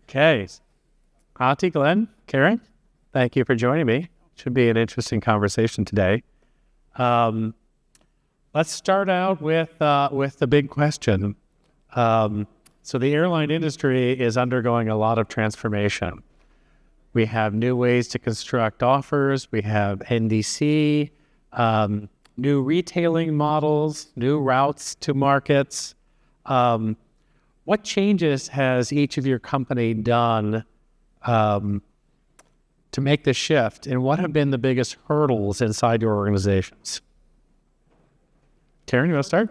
Okay. Antti, Glenn, Karen, thank you for joining me. Should be an interesting conversation today. Let's start out with the big question. So the airline industry is undergoing a lot of transformation. We have new ways to construct offers. We have NDC, new retailing models, new routes to markets. What changes has each of your company done to make the shift, and what have been the biggest hurdles inside your organizations? Karen, you want to start?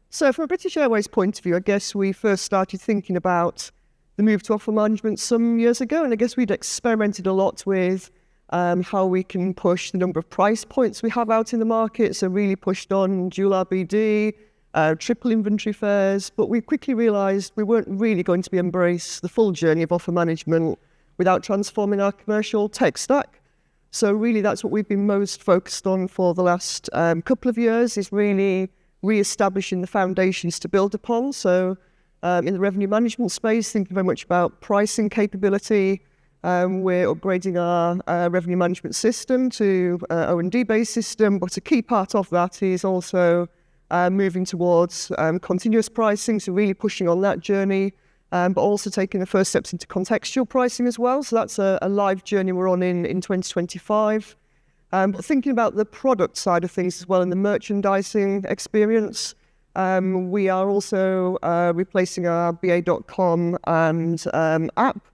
So from a British Airways point of view, I guess we first started thinking about the move to offer management some years ago, and I guess we'd experimented a lot with how we can push the number of price points we have out in the market, so really pushed on dual RBD, triple inventory fares, but we quickly realised we weren't really going to be embrace the full journey of offer management without transforming our commercial tech stack. So really that's what we've been most focused on for the last couple of years, is really re-establishing the foundations to build upon. So in the revenue management space, thinking very much about pricing capability. We're upgrading our revenue management system to O&D-based system, but a key part of that is also moving towards continuous pricing, so really pushing on that journey, but also taking the first steps into contextual pricing as well. So that's a live journey we're on in 2025. But thinking about the product side of things as well and the merchandising experience, we are also replacing our BA.com and app.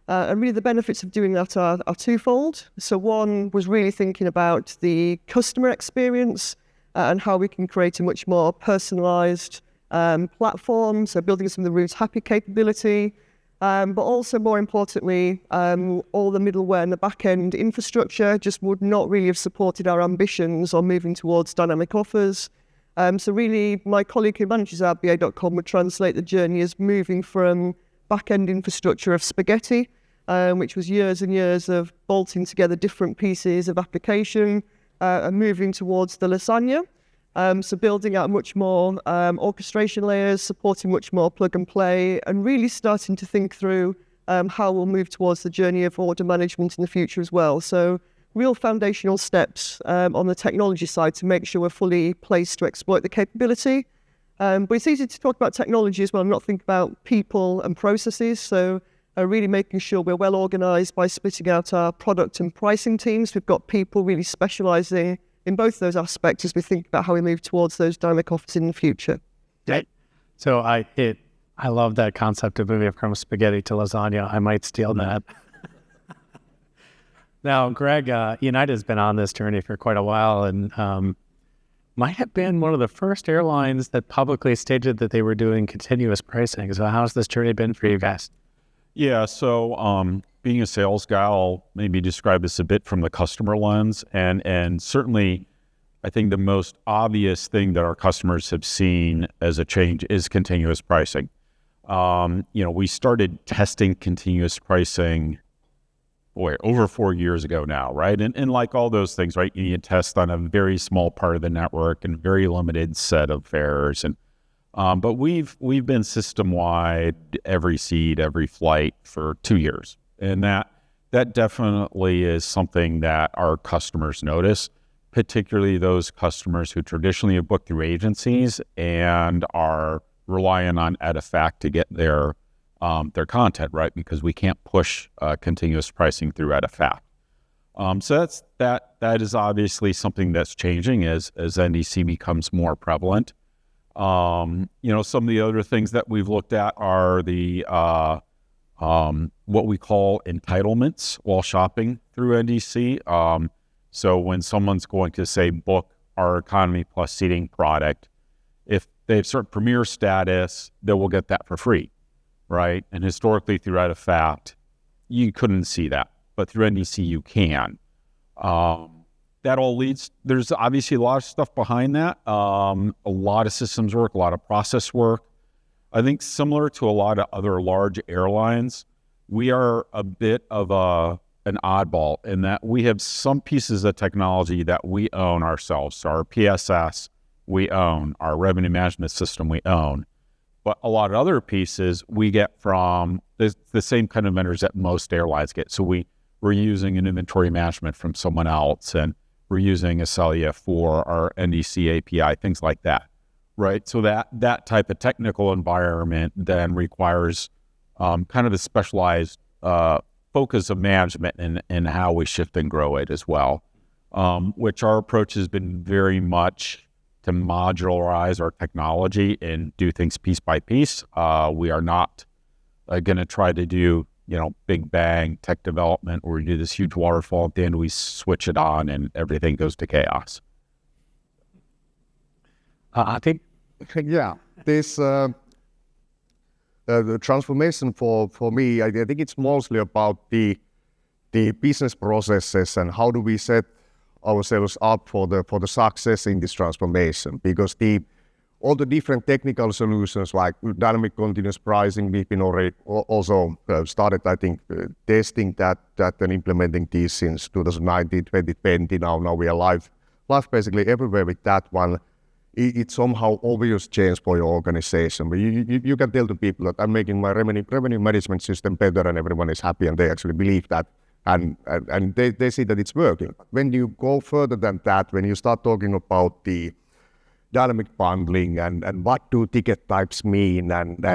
And really the benefits of doing that are twofold. So one was really thinking about the customer experience and how we can create a much more personalised platform, so building some of the Routes Happy capability, but also more importantly, all the middleware and the back-end infrastructure just would not really have supported our ambitions on moving towards dynamic offers. So really, my colleague who manages our BA.com would translate the journey as moving from back-end infrastructure of spaghetti, which was years and years of bolting together different pieces of application, and moving towards the lasagna. So building out much more orchestration layers, supporting much more plug and play, and really starting to think through how we'll move towards the journey of order management in the future as well. So real foundational steps on the technology side to make sure we're fully placed to exploit the capability. But it's easy to talk about technology as well and not think about people and processes. So really making sure we're well organized by splitting out our product and pricing teams. We've got people really specializing in both those aspects as we think about how we move towards those dynamic offers in the future. Right. So I love that concept of moving from spaghetti to lasagna. I might steal that. Now, Greg, United has been on this journey for quite a while and might have been one of the first airlines that publicly stated that they were doing continuous pricing. So how's this journey been for you guys? Yeah, so being a sales guy, I'll maybe describe this a bit from the customer lens. And certainly, I think the most obvious thing that our customers have seen as a change is continuous pricing. We started testing continuous pricing, over 4 years ago now, right? And like all those things, right, you need to test on a very small part of the network and very limited set of fares. And but we've been system-wide, every seat, every flight for 2 years. And that definitely is something that our customers notice, particularly those customers who traditionally have booked through agencies and are relying on EDIFACT to get their content, right? Because we can't push continuous pricing through EDIFACT. So that is obviously something that's changing as NDC becomes more prevalent. Some of the other things that we've looked at are the what we call entitlements while shopping through NDC. So when someone's going to say book our Economy Plus seating product, if they have certain Premier status, they will get that for free, right? And historically through EDIFACT, you couldn't see that, but through NDC you can. That all leads, there's obviously a lot of stuff behind that, a lot of systems work, a lot of process work. I think similar to a lot of other large airlines, we are a bit of an oddball in that we have some pieces of technology that we own ourselves. So our PSS, we own. Our revenue management system, we own. But a lot of other pieces we get from the same kind of vendors that most airlines get. So we're using an inventory management from someone else, and we're using Acelia for our NDC API, things like that, right? So that type of technical environment then requires kind of a specialized focus of management and how we shift and grow it as well, which our approach has been very much to modularize our technology and do things piece by piece. We are not going to try to do, big bang tech development where we do this huge waterfall. At the end, we switch it on and everything goes to chaos. I think, Yeah, this the transformation for me, I think it's mostly about the business processes and how do we set ourselves up for the success in this transformation, because all the different technical solutions like dynamic continuous pricing, we've been already also started, I think, testing that and implementing these since 2019, 2020. Now we are live basically everywhere with that one. It's somehow obvious change for your organization. But you can tell to people that I'm making my revenue management system better and everyone is happy and they actually believe that. And they see that it's working. When you go further than that, when you start talking about the dynamic bundling and what do ticket types mean and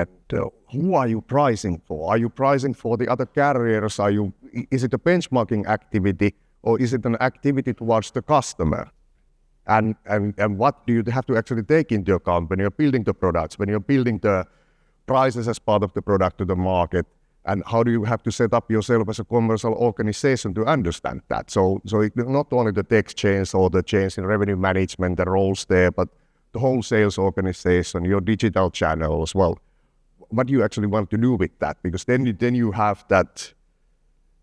who are you pricing for? Are you pricing for the other carriers? Is it a benchmarking activity or is it an activity towards the customer? And what do you have to actually take into account when you're building the products, when you're building the prices as part of the product to the market? And how do you have to set up yourself as a commercial organization to understand that? So not only the text change or the change in revenue management, the roles there, but the whole sales organization, your digital channel as well. What do you actually want to do with that? Because then you have that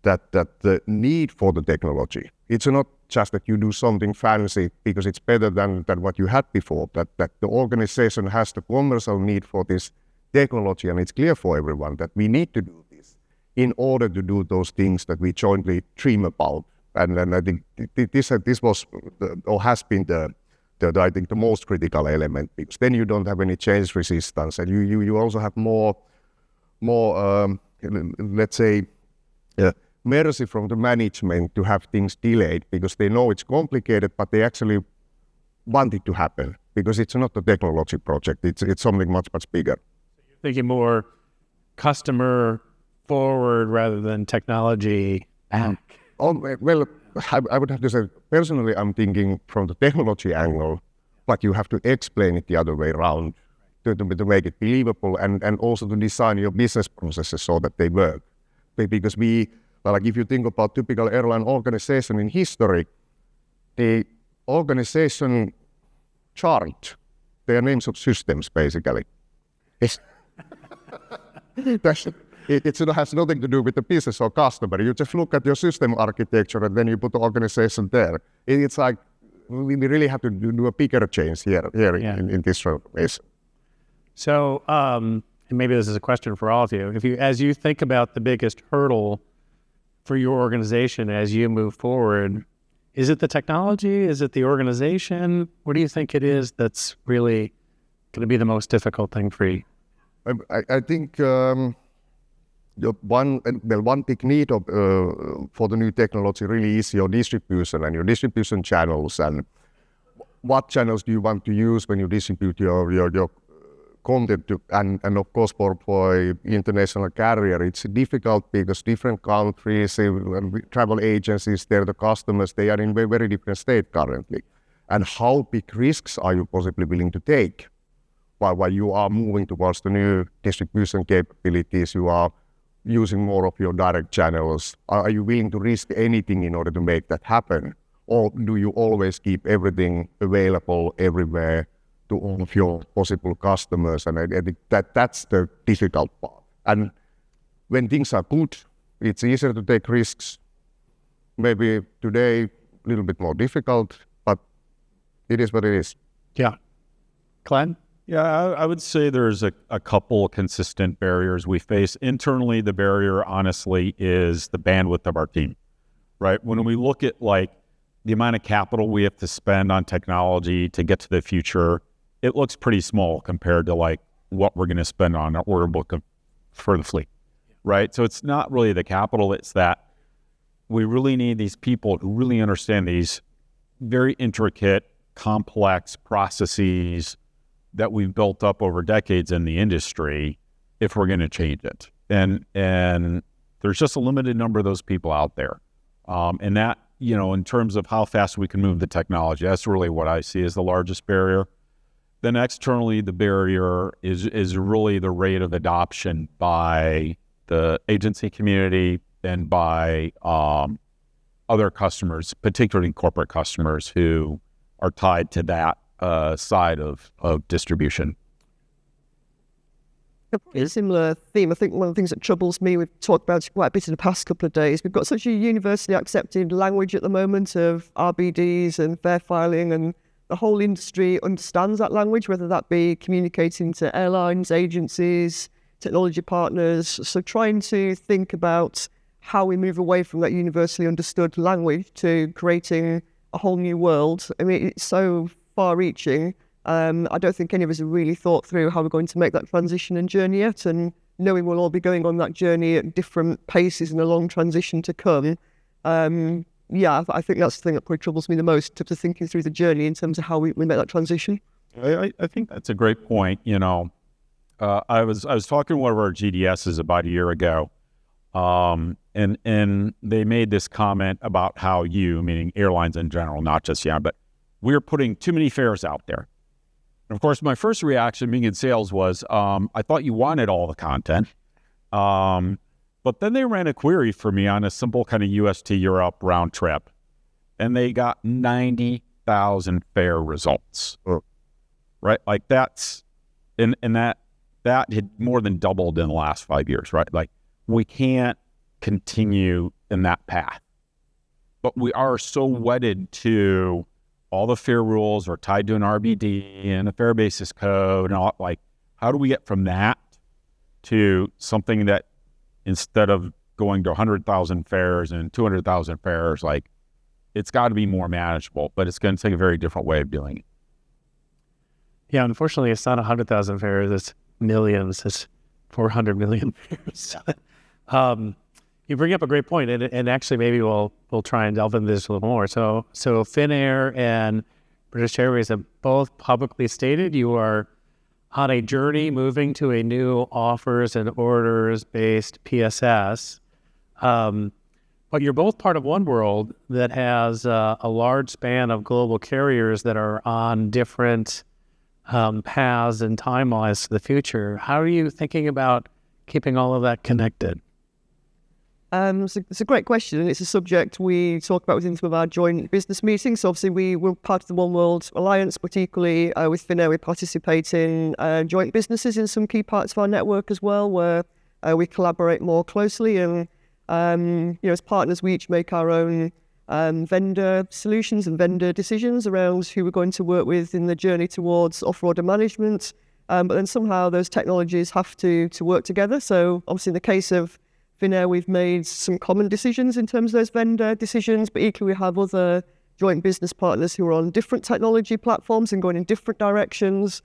the need for the technology. It's not just that you do something fancy because it's better than what you had before, that the organization has the commercial need for this technology, and it's clear for everyone that we need to do this in order to do those things that we jointly dream about. And I think this was or has been I think the most critical element, because then you don't have any change resistance, and you also have more let's say mercy from the management to have things delayed, because they know it's complicated, but they actually want it to happen because it's not a technology project. It's something much bigger. thinking more customer forward rather than technology back. Well, I would have to say, personally, I'm thinking from the technology angle, but you have to explain it the other way around to make it believable and also to design your business processes so that they work. Because if you think about typical airline organization in history, the organization chart, they are names of systems, basically. It has nothing to do with the business or customer. You just look at your system architecture and then you put the organization there. It's like we really have to do a bigger change here in this transformation. So, and maybe this is a question for all of you. As you think about the biggest hurdle for your organization as you move forward, is it the technology? Is it the organization? What do you think it is that's really going to be the most difficult thing for you? I think one big need for the new technology really is your distribution and your distribution channels, and what channels do you want to use when you distribute your content to, and of course for international carrier it's difficult because different countries, travel agencies, they're the customers, they are in very, very different state currently. And how big risks are you possibly willing to take while you are moving towards the new distribution capabilities, you are using more of your direct channels? Are you willing to risk anything in order to make that happen? Or do you always keep everything available everywhere to all of your possible customers? And I think that's the difficult part. And when things are good, it's easier to take risks. Maybe today, a little bit more difficult, but it is what it is. Yeah. Glenn? Yeah, I would say there's a couple consistent barriers we face. Internally, the barrier, honestly, is the bandwidth of our team, right? When we look at the amount of capital we have to spend on technology to get to the future, it looks pretty small compared to what we're going to spend on our order book for the fleet, right? So it's not really the capital, it's that we really need these people who really understand these very intricate, complex processes that we've built up over decades in the industry if we're going to change it. And there's just a limited number of those people out there. And that, in terms of how fast we can move the technology, that's really what I see as the largest barrier. Then externally, the barrier is really the rate of adoption by the agency community and by other customers, particularly corporate customers who are tied to that side of distribution. A similar theme. I think one of the things that troubles me, we've talked about quite a bit in the past couple of days, we've got such a universally accepted language at the moment of RBDs and fare filing, and the whole industry understands that language, whether that be communicating to airlines, agencies, technology partners. So trying to think about how we move away from that universally understood language to creating a whole new world. I mean, it's so far-reaching. I don't think any of us have really thought through how we're going to make that transition and journey yet, and knowing we'll all be going on that journey at different paces and a long transition to come. I think that's the thing that probably troubles me the most, in terms of thinking through the journey in terms of how we make that transition. I think that's a great point. I was talking to one of our GDSs about a year ago, and they made this comment about how meaning airlines in general, not just but we're putting too many fares out there. And of course, my first reaction being in sales was, I thought you wanted all the content. But then they ran a query for me on a simple kind of US to Europe round trip, and they got 90,000 fare results, right? Like that's, and that had more than doubled in the last 5 years, right? Like we can't continue in that path, but we are so wedded to all the fare rules are tied to an RBD and a fare basis code and all. Like, how do we get from that to something that instead of going to 100,000 fares and 200,000 fares, like it's got to be more manageable, but it's going to take a very different way of doing it. Yeah, unfortunately, it's not 100,000 fares, it's millions, it's 400 million fares. You bring up a great point, and actually maybe we'll try and delve into this a little more. So Finnair and British Airways have both publicly stated you are on a journey moving to a new offers and orders-based PSS. But you're both part of one world that has a large span of global carriers that are on different paths and timelines to the future. How are you thinking about keeping all of that connected? It's a great question, and it's a subject we talk about within some of our joint business meetings. So obviously we're part of the One World Alliance, but equally with Finnair we participate in joint businesses in some key parts of our network as well, where we collaborate more closely. And as partners, we each make our own vendor solutions and vendor decisions around who we're going to work with in the journey towards off-order management. But then somehow those technologies have to work together. So obviously in the case of Finnair, we've made some common decisions in terms of those vendor decisions, but equally we have other joint business partners who are on different technology platforms and going in different directions.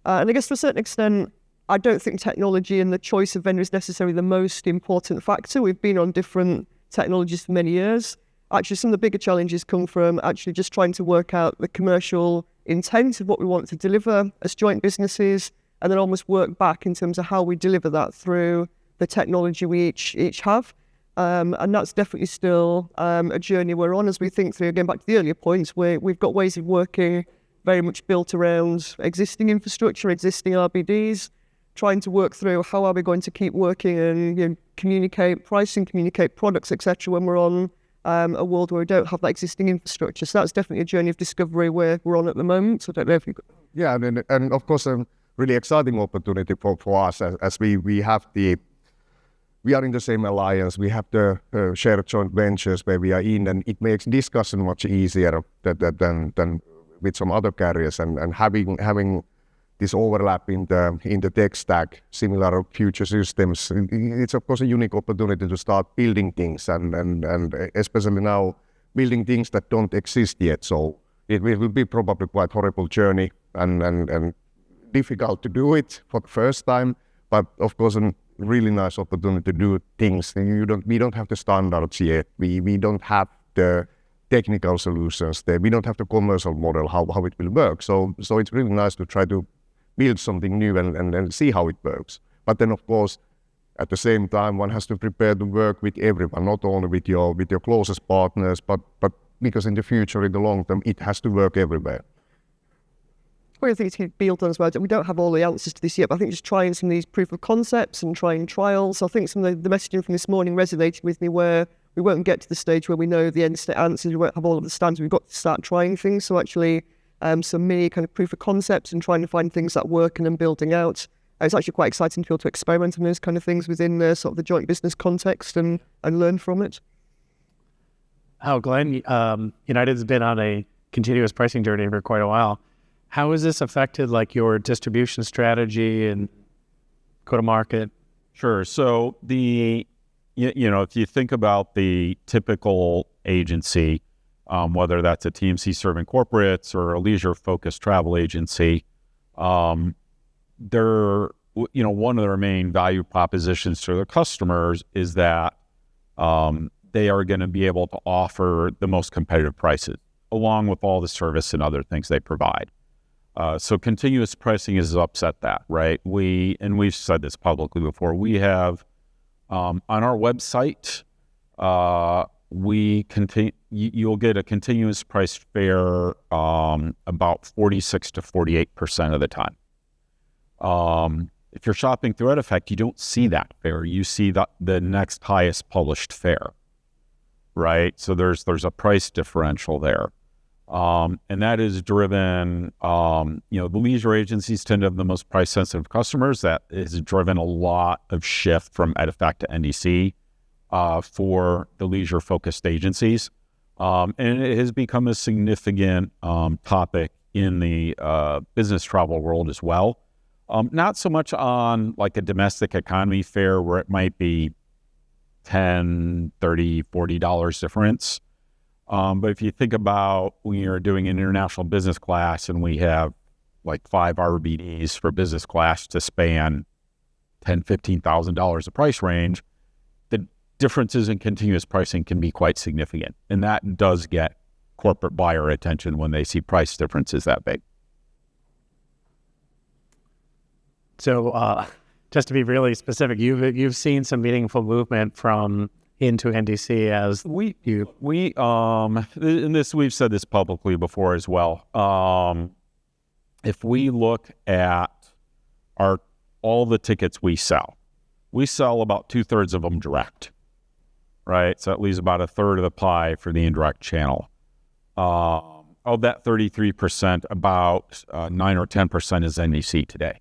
And I guess to a certain extent, I don't think technology and the choice of vendor is necessarily the most important factor. We've been on different technologies for many years. Actually, some of the bigger challenges come from actually just trying to work out the commercial intent of what we want to deliver as joint businesses, and then almost work back in terms of how we deliver that through the technology we each have. And that's definitely still a journey we're on as we think through, again, back to the earlier points, where we've got ways of working very much built around existing infrastructure, existing RBDs, trying to work through how are we going to keep working and communicate pricing, communicate products, etc. when we're on a world where we don't have that existing infrastructure. So that's definitely a journey of discovery where we're on at the moment. So I don't know if you... Yeah, and of course a really exciting opportunity for us as we have we are in the same alliance. We have the shared joint ventures where we are in, and it makes discussion much easier than with some other carriers. And having this overlap in the tech stack, similar future systems, it's of course a unique opportunity to start building things, and especially now building things that don't exist yet. So it will be probably quite horrible journey, and difficult to do it for the first time, but of course a really nice opportunity to do things. We don't have the standards yet. We don't have the technical solutions there. We don't have the commercial model, how it will work. So it's really nice to try to build something new and see how it works. But then, of course, at the same time, one has to prepare to work with everyone, not only with your closest partners, but because in the future, in the long term, it has to work everywhere. What I think it's built on as well, we don't have all the answers to this yet, but I think just trying some of these proof of concepts and trying trials. I think some of the messaging from this morning resonated with me, where we won't get to the stage where we know the end state answers, we won't have all of the standards, we've got to start trying things. So actually some mini kind of proof of concepts and trying to find things that work and then building out. It's actually quite exciting to be able to experiment on those kind of things within sort of the joint business context and learn from it. Glenn, United's been on a continuous pricing journey for quite a while. How has this affected like your distribution strategy and go to market? Sure. So if you think about the typical agency, whether that's a TMC serving corporates or a leisure-focused travel agency, one of their main value propositions to their customers is that they are going to be able to offer the most competitive prices, along with all the service and other things they provide. So continuous pricing has upset that, right? We've said this publicly before. We have on our website, you'll get a continuous price fare about 46 to 48% of the time. If you're shopping through EdEffect, you don't see that fare. You see the next highest published fare, right? So there's a price differential there. And that is driven, the leisure agencies tend to have the most price-sensitive customers. That has driven a lot of shift from EdEffect to NDC for the leisure-focused agencies. And it has become a significant topic in the business travel world as well. Not so much on like a domestic economy fare where it might be $10, $30, $40 difference. But if you think about when you're doing an international business class and we have like 5 RBDs for business class to span $10,000, $15,000 a price range, the differences in continuous pricing can be quite significant. And that does get corporate buyer attention when they see price differences that big. So just to be really specific, you've seen some meaningful movement from into NDC as and this we've said this publicly before as well. If we look at all the tickets we sell about 2/3 of them direct, right? So that leaves about 1/3 of the pie for the indirect channel. Of that 33%, about 9 or 10% is NDC today.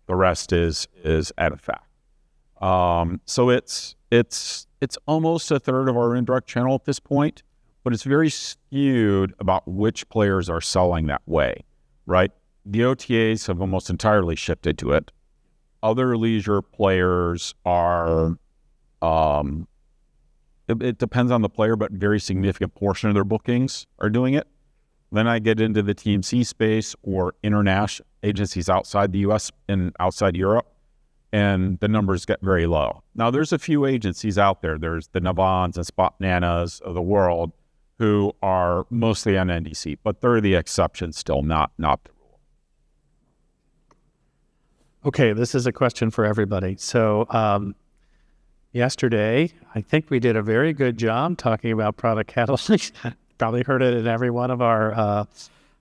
The rest is EdEffect. So it's almost 1/3 of our indirect channel at this point, but it's very skewed about which players are selling that way, right? The OTAs have almost entirely shifted to it. Other leisure players are, it depends on the player, but very significant portion of their bookings are doing it. Then I get into the TMC space or international agencies outside the US and outside Europe, and the numbers get very low. Now, there's a few agencies out there. There's the Navans and Spot Nanas of the world who are mostly on NDC, but they're the exception still, not the rule. Okay, this is a question for everybody. So yesterday, I think we did a very good job talking about product catalogs. Probably heard it in every one of our,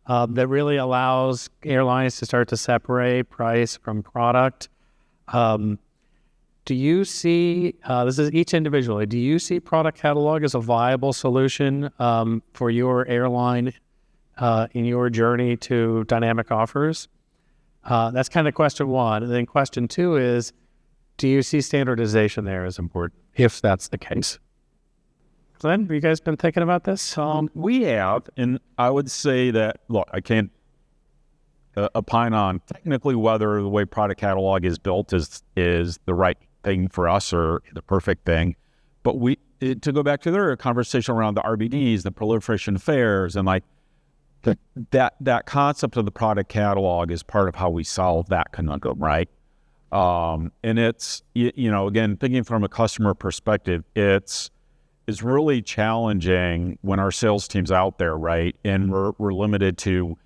that really allows airlines to start to separate price from product. Do you see, this is each individually, do you see product catalog as a viable solution for your airline in your journey to dynamic offers? That's kind of question one. And then question two is, do you see standardization there as important, if that's the case? Glenn, have you guys been thinking about this? We have, and I would say that, look, I can't opine on technically whether the way product catalog is built is the right thing for us or the perfect thing. But to go back to their conversation around the RBDs, the proliferation of fares, and like that concept of the product catalog is part of how we solve that conundrum, right? And it's, again, thinking from a customer perspective, it's really challenging when our sales team's out there, right? And we're limited to,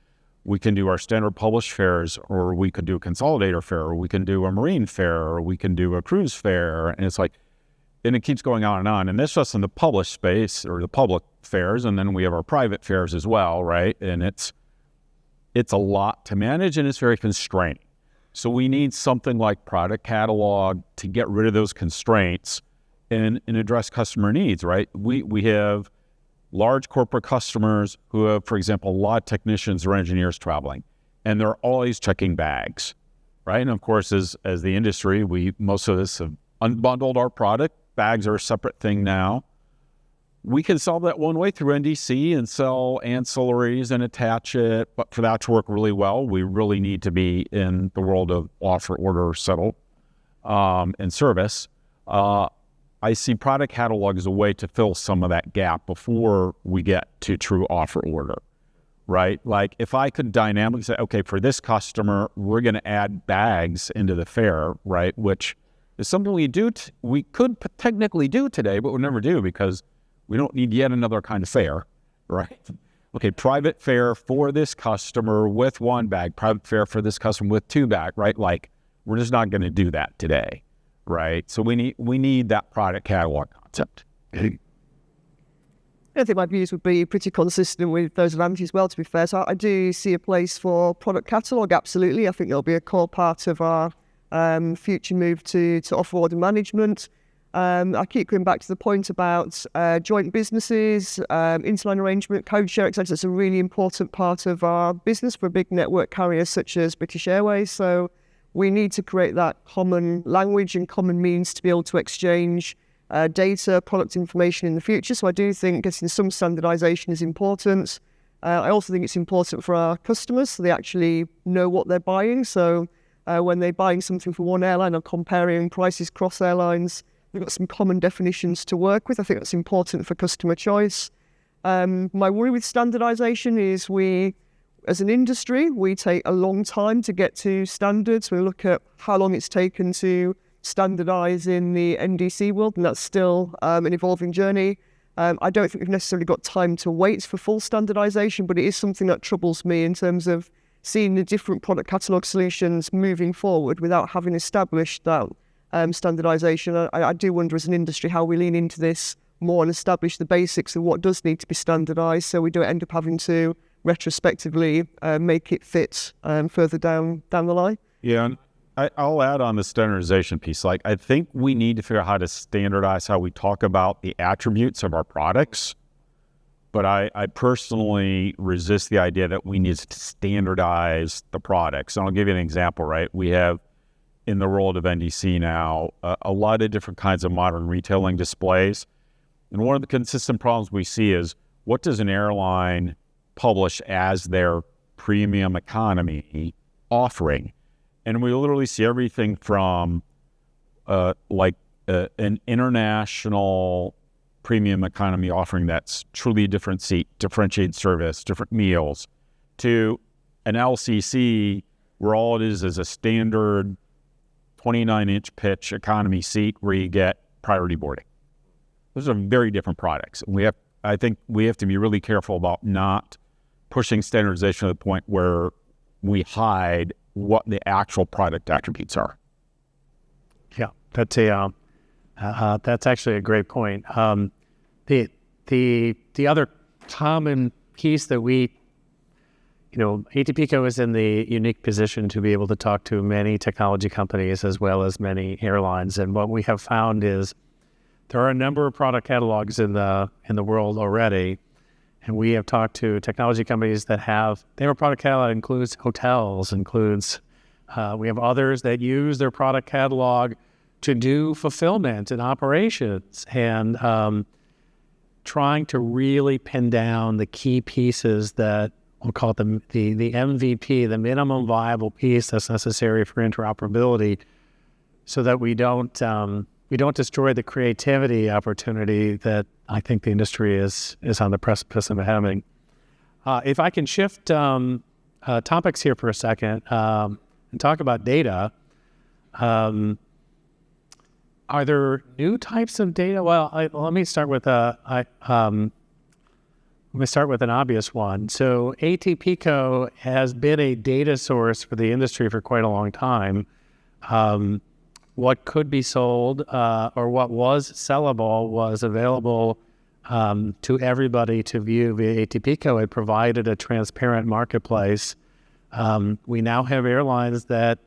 we can do our standard published fares, or we could do a consolidator fare, or we can do a marine fare, or we can do a cruise fare. And it's like, and it keeps going on and on. And that's just in the published space or the public fares. And then we have our private fares as well, right? And it's a lot to manage, and it's very constraining. So we need something like product catalog to get rid of those constraints and address customer needs, right? We have large corporate customers who have, for example, a lot of technicians or engineers traveling, and they're always checking bags, right? And of course, as the industry, most of us have unbundled our product. Bags are a separate thing now. We can solve that one way through NDC and sell ancillaries and attach it, but for that to work really well, we really need to be in the world of offer, order, settle, and service. I see product catalog as a way to fill some of that gap before we get to true offer order, right? Like if I could dynamically say, okay, for this customer, we're going to add bags into the fare, right? Which is something we could technically do today, but we'll never do because we don't need yet another kind of fare, right? Okay, private fare for this customer with one bag, private fare for this customer with two bag, right? Like we're just not going to do that today, right? So we need that product catalog concept. I think my views would be pretty consistent with those of Antti as well, to be fair. So I do see a place for product catalogue, absolutely. I think it'll be a core part of our future move to offer order management. I keep going back to the point about joint businesses, interline arrangement, code share, etc. It's a really important part of our business for a big network carrier such as British Airways. So we need to create that common language and common means to be able to exchange data, product information in the future. So I do think getting some standardization is important. I also think it's important for our customers so they actually know what they're buying. So when they're buying something for one airline or comparing prices across airlines, we've got some common definitions to work with. I think that's important for customer choice. My worry with standardization is as an industry, we take a long time to get to standards. We look at how long it's taken to standardize in the NDC world, and that's still an evolving journey. I don't think we've necessarily got time to wait for full standardization, but it is something that troubles me in terms of seeing the different product catalog solutions moving forward without having established that standardization. I do wonder as an industry how we lean into this more and establish the basics of what does need to be standardized so we don't end up having to retrospectively make it fit further down the line. Yeah, and I'll add on the standardization piece. Like I think we need to figure out how to standardize how we talk about the attributes of our products. But I personally resist the idea that we need to standardize the products. And I'll give you an example, right? We have in the world of NDC now, a lot of different kinds of modern retailing displays. And one of the consistent problems we see is what does an airline publish as their premium economy offering? And we literally see everything from an international premium economy offering that's truly a different seat, differentiated service, different meals, to an LCC where all it is a standard 29-inch pitch economy seat where you get priority boarding. Those are very different products. And I think we have to be really careful about not pushing standardization to the point where we hide what the actual product attributes are. Yeah, that's actually a great point. The other common piece that ATPCO is in the unique position to be able to talk to many technology companies as well as many airlines. And what we have found is there are a number of product catalogs in the world already. And we have talked to technology companies that have a product catalog that includes hotels, we have others that use their product catalog to do fulfillment and operations, and trying to really pin down the key pieces that we'll call it the MVP, the minimum viable piece that's necessary for interoperability, so that we don't destroy the creativity opportunity that I think the industry is on the precipice of having. If I can shift topics here for a second and talk about data, are there new types of data? Well, let me start with an obvious one. So ATPCO has been a data source for the industry for quite a long time. What could be sold or what was sellable was available to everybody to view via ATPCO. It provided a transparent marketplace. We now have airlines that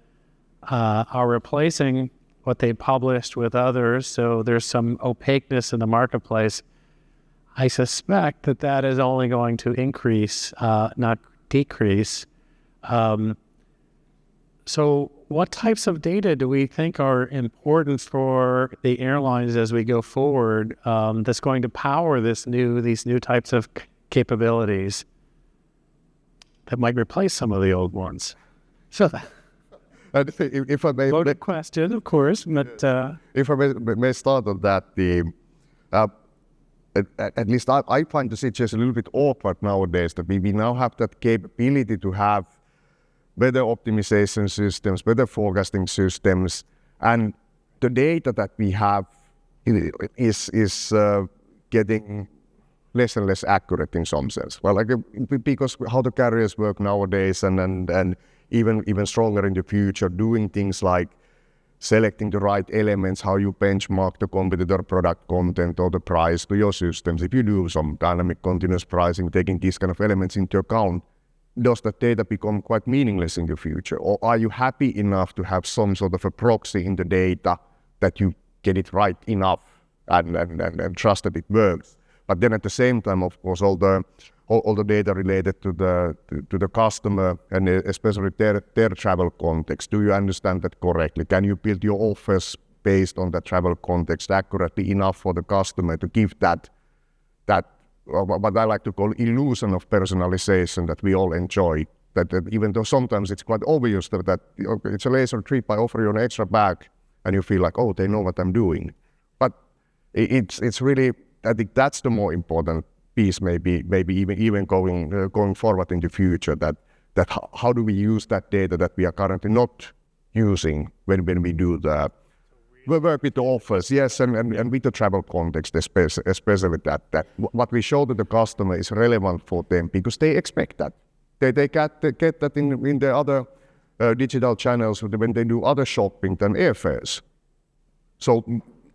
are replacing what they published with others, so there's some opaqueness in the marketplace. I suspect that is only going to increase, not decrease. So what types of data do we think are important for the airlines as we go forward that's going to power these new types of capabilities that might replace some of the old ones? So And if I may, loaded question, of course, but if I may start on that, at least I find the situation a little bit awkward nowadays that we now have that capability to have better optimization systems, better forecasting systems, and the data that we have is getting less and less accurate in some sense. Well, like because how the carriers work nowadays, and even stronger in the future, doing things like selecting the right elements, how you benchmark the competitor product content or the price to your systems. If you do some dynamic continuous pricing, taking these kind of elements into account, does that data become quite meaningless in the future? Or are you happy enough to have some sort of a proxy in the data that you get it right enough and trust that it works? But then at the same time, of course, all the data related to the customer and especially their travel context. Do you understand that correctly? Can you build your offers based on the travel context accurately enough for the customer to give that what I like to call illusion of personalization that we all enjoy? That even though sometimes it's quite obvious that it's a leisure trip, I offer you an extra bag, and you feel like, oh, they know what I'm doing. But it's really, I think that's the more important piece, maybe even going forward in the future. That how do we use that data that we are currently not using when we do the work with the offers, yes, and with the travel context, especially that what we show to the customer is relevant for them because they expect that. They get that in the other digital channels when they do other shopping than airfares. So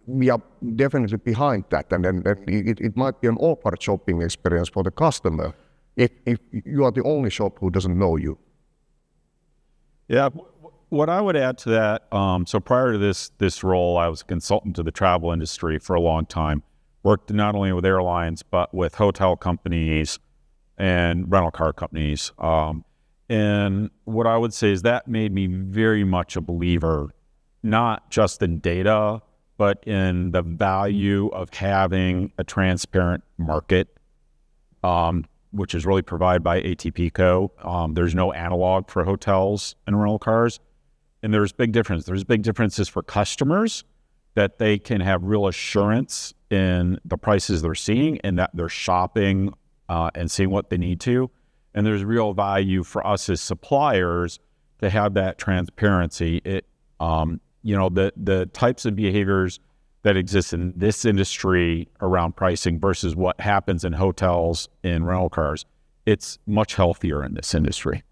we are definitely behind that, and it might be an awkward shopping experience for the customer if you are the only shop who doesn't know you. Yeah. What I would add to that, so prior to this role, I was a consultant to the travel industry for a long time. Worked not only with airlines, but with hotel companies and rental car companies. And what I would say is that made me very much a believer, not just in data, but in the value of having a transparent market, which is really provided by ATPCO. There's no analog for hotels and rental cars. And there's big difference. There's big differences for customers that they can have real assurance in the prices they're seeing and that they're shopping and seeing what they need to. And there's real value for us as suppliers to have that transparency. The types of behaviors that exist in this industry around pricing versus what happens in hotels and rental cars, it's much healthier in this industry.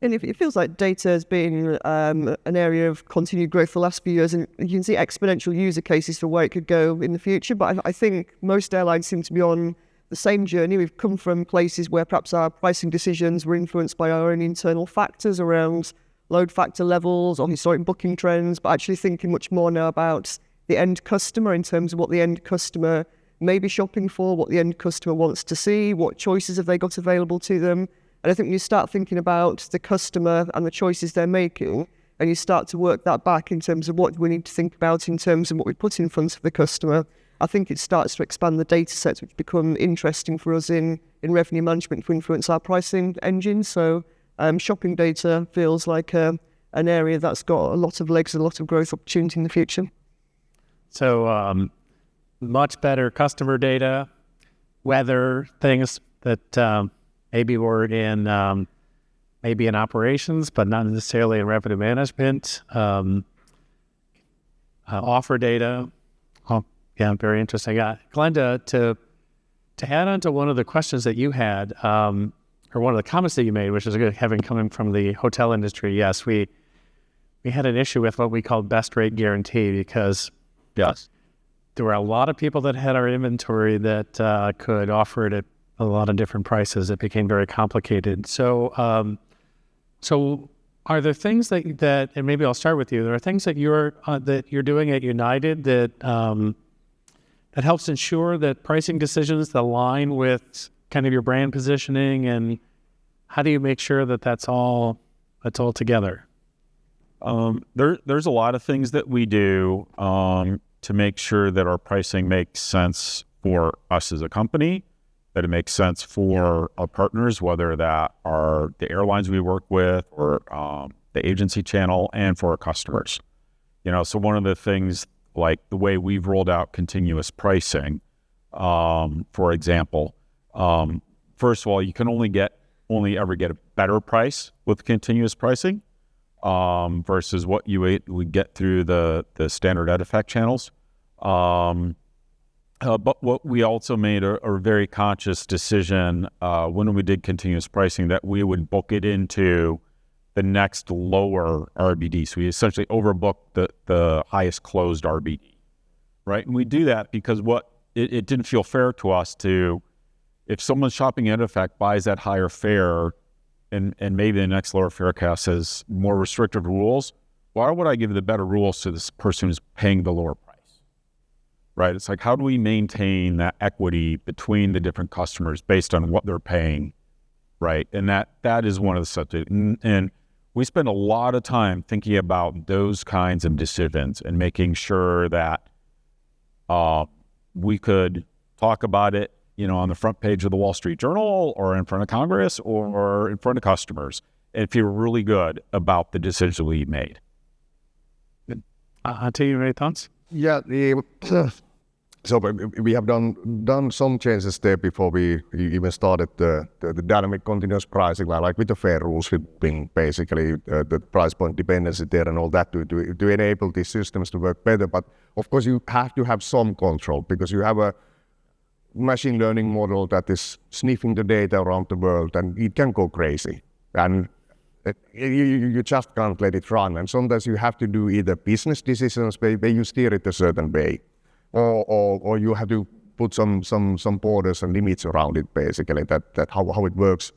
And it feels like data has been an area of continued growth for the last few years, and you can see exponential user cases for where it could go in the future. But I think most airlines seem to be on the same journey. We've come from places where perhaps our pricing decisions were influenced by our own internal factors around load factor levels or historic booking trends, but actually thinking much more now about the end customer in terms of what the end customer may be shopping for, what the end customer wants to see, what choices have they got available to them. And I think when you start thinking about the customer and the choices they're making, and you start to work that back in terms of what we need to think about in terms of what we put in front of the customer, I think it starts to expand the data sets which become interesting for us in revenue management to influence our pricing engine. So shopping data feels like an area that's got a lot of legs and a lot of growth opportunity in the future. So much better customer data, weather, things that maybe were in maybe in operations, but not necessarily in revenue management, offer data. Oh, yeah, very interesting. Glenda, to add on to one of the questions that you had, or one of the comments that you made, which is good, having coming from the hotel industry. Yes, we had an issue with what we called best rate guarantee because Yes. there were a lot of people that had our inventory that could offer it at a lot of different prices. It became very complicated. So, so are there things that, and maybe I'll start with you. There are things that you're doing at United that that helps ensure that pricing decisions align with kind of your brand positioning, and how do you make sure that that's all together? There's a lot of things that we do to make sure that our pricing makes sense for us as a company, that it makes sense for our partners, whether that are the airlines we work with or the agency channel, and for our customers. So one of the things, like the way we've rolled out continuous pricing, for example, first of all, you can only ever get a better price with continuous pricing versus what you would get through the standard EDIFACT channels. But what we also made a very conscious decision when we did continuous pricing, that we would book it into the next lower RBD. So we essentially overbooked the highest closed RBD, right? And we do that because it didn't feel fair to us if someone's shopping at EDIFACT, buys that higher fare, and maybe the next lower fare cast has more restrictive rules, why would I give the better rules to this person who's paying the lower price? Right? It's like, how do we maintain that equity between the different customers based on what they're paying, right? And that is one of the subjects. And we spend a lot of time thinking about those kinds of decisions and making sure that we could talk about it, on the front page of the Wall Street Journal or in front of Congress or in front of customers, and feel really good about the decisions we made. Antti, you have any thoughts? Yeah, so we have done some changes there before we even started the dynamic continuous pricing, like with the fare rules, with being basically the price point dependency there and all that to enable these systems to work better. But of course, you have to have some control because you have a machine learning model that is sniffing the data around the world, and it can go crazy. And you just can't let it run. And sometimes you have to do either business decisions where you steer it a certain way, or you have to put some borders and limits around it, basically, that how it works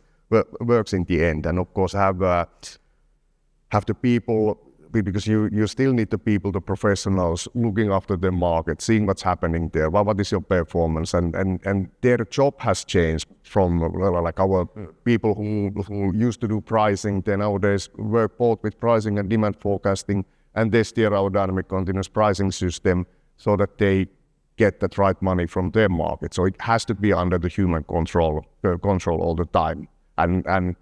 in the end. And of course have the people, because you still need the people, the professionals looking after the market, seeing what's happening there, what is your performance, and their job has changed from like our people who used to do pricing. They nowadays work both with pricing and demand forecasting, and they steer our dynamic continuous pricing system so that they get that right money from their market. So it has to be under the human control all the time, and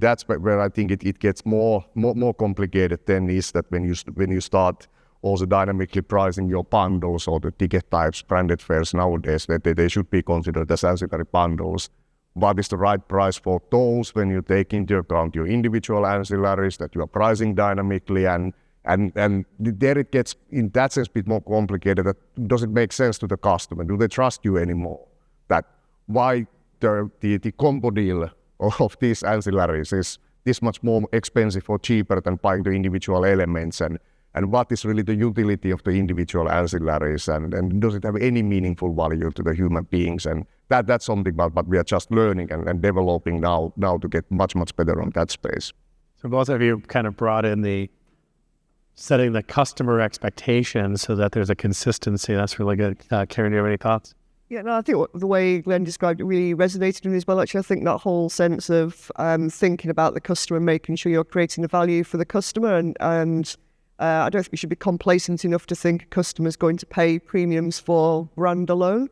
that's where I think it gets more complicated. Then is that when you start also dynamically pricing your bundles or the ticket types, branded fares nowadays, that they should be considered as ancillary bundles. What is the right price for those when you take into account your individual ancillaries that you are pricing dynamically, and there it gets, in that sense, a bit more complicated. That does it make sense to the customer? Do they trust you anymore? That why the combo deal of these ancillaries is this much more expensive or cheaper than buying the individual elements, and what is really the utility of the individual ancillaries, and does it have any meaningful value to the human beings? And that's something but we are just learning and developing now to get much better on that space. So both of you kind of brought in the setting the customer expectations so that there's a consistency. That's really good. Karen, do you have any thoughts? Yeah, no, I think the way Glenn described it really resonated with me as well. Actually, I think that whole sense of thinking about the customer and making sure you're creating the value for the customer, and I don't think we should be complacent enough to think a customer's going to pay premiums for brand alone.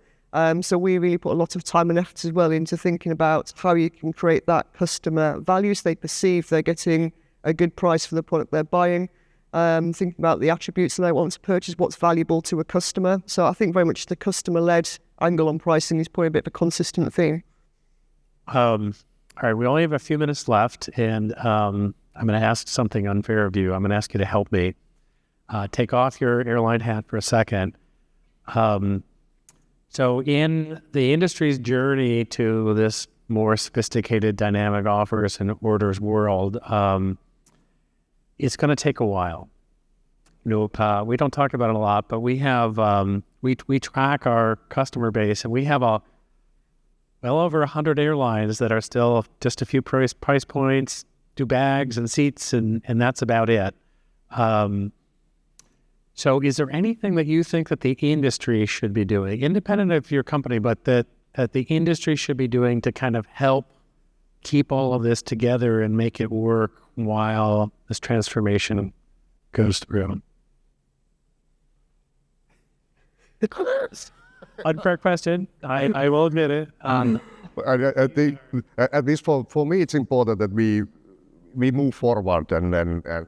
So we really put a lot of time and effort as well into thinking about how you can create that customer value so they perceive they're getting a good price for the product they're buying. Thinking about the attributes that they want to purchase, what's valuable to a customer. So I think very much the customer-led angle on pricing is probably a bit of a consistent theme. All right, we only have a few minutes left, and I'm going to ask something unfair of you. I'm going to ask you to help me. Take off your airline hat for a second. So in the industry's journey to this more sophisticated dynamic offers and orders world, it's going to take a while. We don't talk about it a lot, but we have we track our customer base, and we have well over 100 airlines that are still just a few price points, do bags and seats, and that's about it. So is there anything that you think that the industry should be doing, independent of your company, but that the industry should be doing to kind of help keep all of this together and make it work while this transformation goes through? Unfair question. I will admit it. I think at least for me, it's important that we move forward, and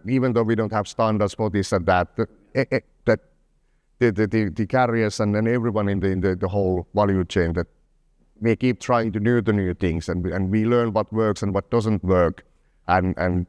even though we don't have standards for this and that, that the carriers and everyone in the whole value chain, that we keep trying to do the new things, and we learn what works and what doesn't work. And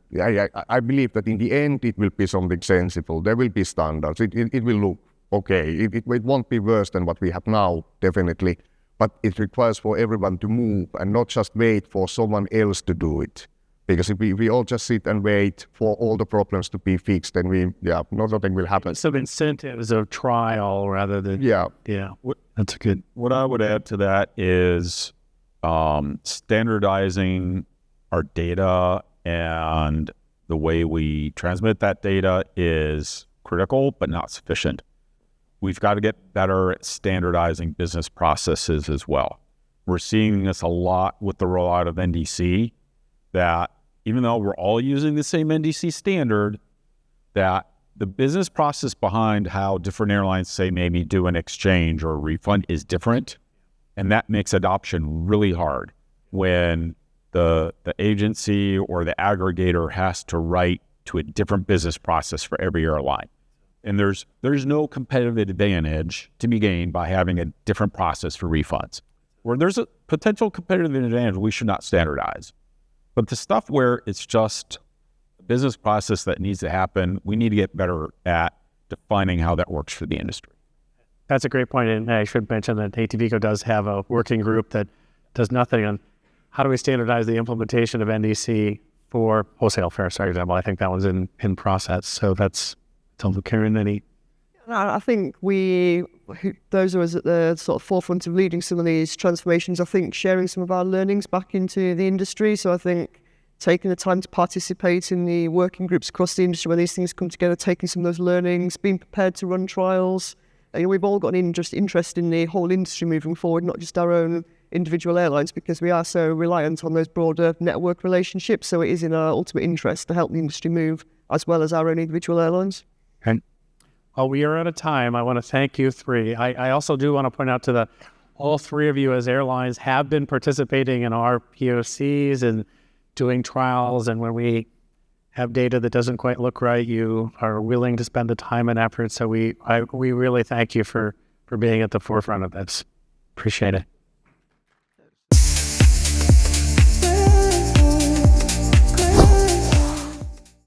I believe that in the end it will be something sensible. There will be standards. It will look okay. It won't be worse than what we have now, definitely. But it requires for everyone to move and not just wait for someone else to do it. Because if we all just sit and wait for all the problems to be fixed, then nothing will happen. Some incentives of trial rather than... Yeah. That's good. What I would add to that is standardizing our data and the way we transmit that data is critical, but not sufficient. We've got to get better at standardizing business processes as well. We're seeing this a lot with the rollout of NDC, that even though we're all using the same NDC standard, that the business process behind how different airlines say maybe do an exchange or a refund is different. And that makes adoption really hard when the agency or the aggregator has to write to a different business process for every airline. And there's no competitive advantage to be gained by having a different process for refunds. Where there's a potential competitive advantage, we should not standardize. But the stuff where it's just a business process that needs to happen, we need to get better at defining how that works for the industry. That's a great point. And I should mention that ATPCO does have a working group that does nothing on how do we standardize the implementation of NDC for wholesale fares, for example. I think that one's in process. So that's Karen, any? I think those of us at the sort of forefront of leading some of these transformations, I think sharing some of our learnings back into the industry. So I think taking the time to participate in the working groups across the industry where these things come together, taking some of those learnings, being prepared to run trials. We've all got an interest in the whole industry moving forward, not just our own individual airlines, because we are so reliant on those broader network relationships. So it is in our ultimate interest to help the industry move as well as our own individual airlines. Okay. Well, we are out of time. I want to thank you three. I also do want to point out to all three of you as airlines have been participating in our POCs and doing trials. And when we have data that doesn't quite look right, you are willing to spend the time and effort. So we really thank you for being at the forefront of this. Appreciate it.